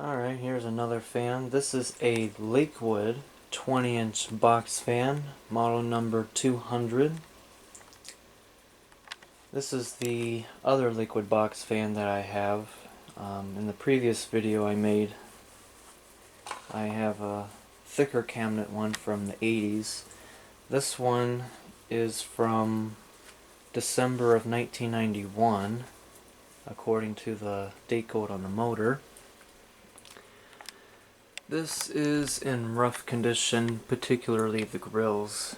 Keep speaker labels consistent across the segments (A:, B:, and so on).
A: Alright, here's another fan. This is a Lakewood 20-inch box fan, model number 200. This is the other Lakewood box fan that I have. In the previous video I made, I have a thicker cabinet one from the 80s. This one is from December of 1991, according to the date code on the motor. This is in rough condition, particularly the grills.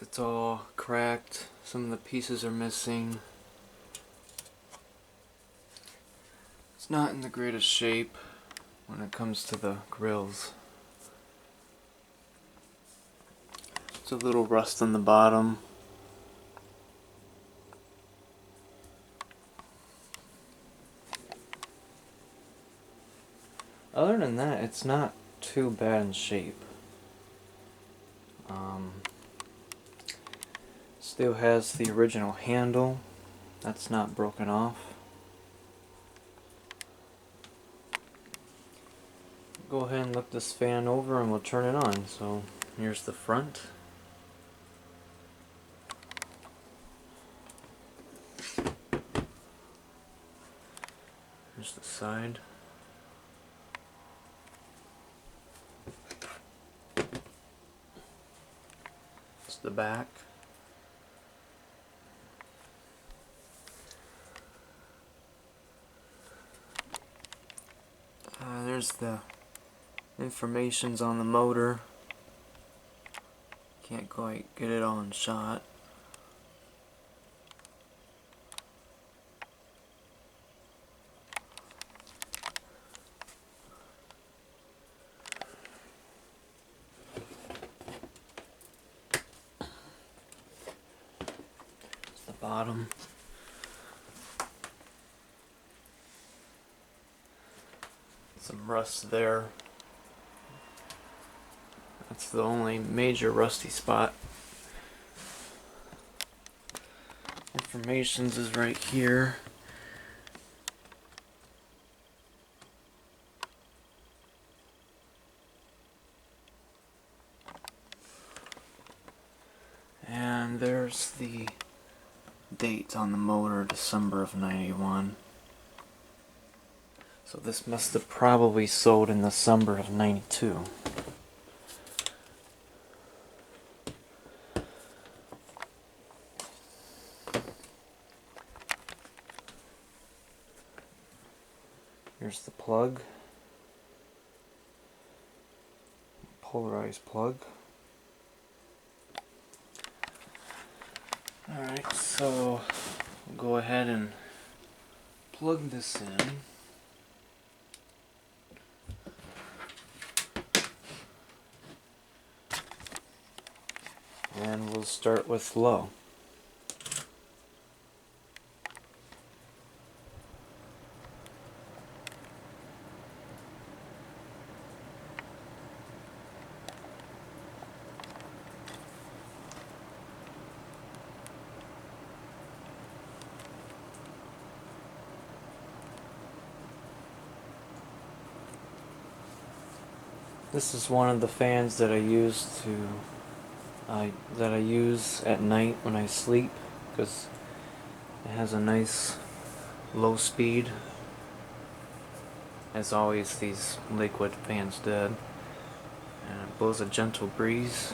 A: It's all cracked, some of the pieces are missing. It's not in the greatest shape when it comes to the grills. It's a little rust on the bottom. Other than that, it's not too bad in shape. Still has the original handle. That's not broken off. Go ahead and look this fan over and we'll turn it on. So here's the front. Here's the side. It's the back. There's the information's on the motor. Can't quite get it all in shot. It's the bottom. Some rust there. That's the only major rusty spot. Information's is right here. And there's the date on the motor, December of '91. So this must have probably sold in December of '92. Here's the plug. Polarized plug. Alright, so we'll go ahead and plug this in. And we'll start with low. This is one of the fans that I use at night when I sleep, because it has a nice low speed, as always these Lakewood fans did, and it blows a gentle breeze.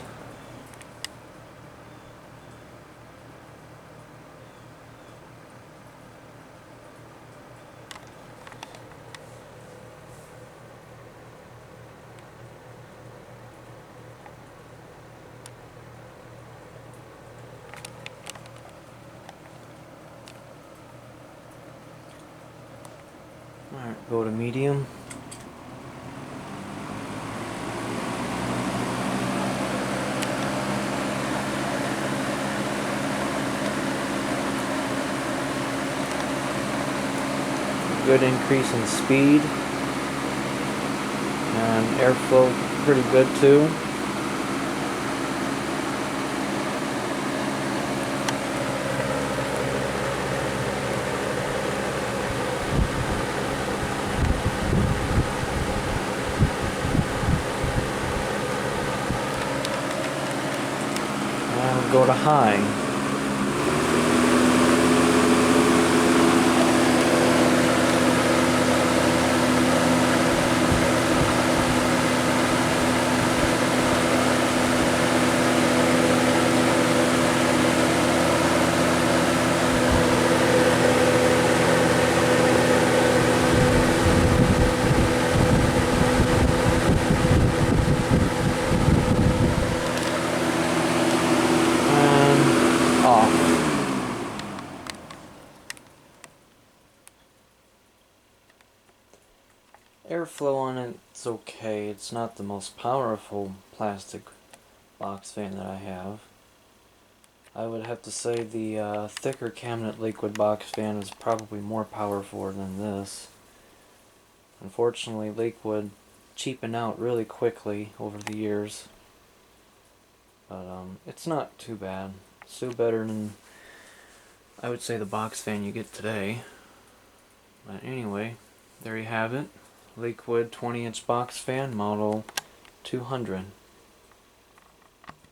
A: Alright, go to medium. Good increase in speed. And airflow pretty good too. go to high. Airflow on it's okay. It's not the most powerful plastic box fan that I have. I would have to say the thicker cabinet Lakewood box fan is probably more powerful than this. Unfortunately, Lakewood cheapened out really quickly over the years. But it's not too bad. Still better than, I would say, the box fan you get today. But anyway, there you have it. Lakewood 20-inch box fan, model 200.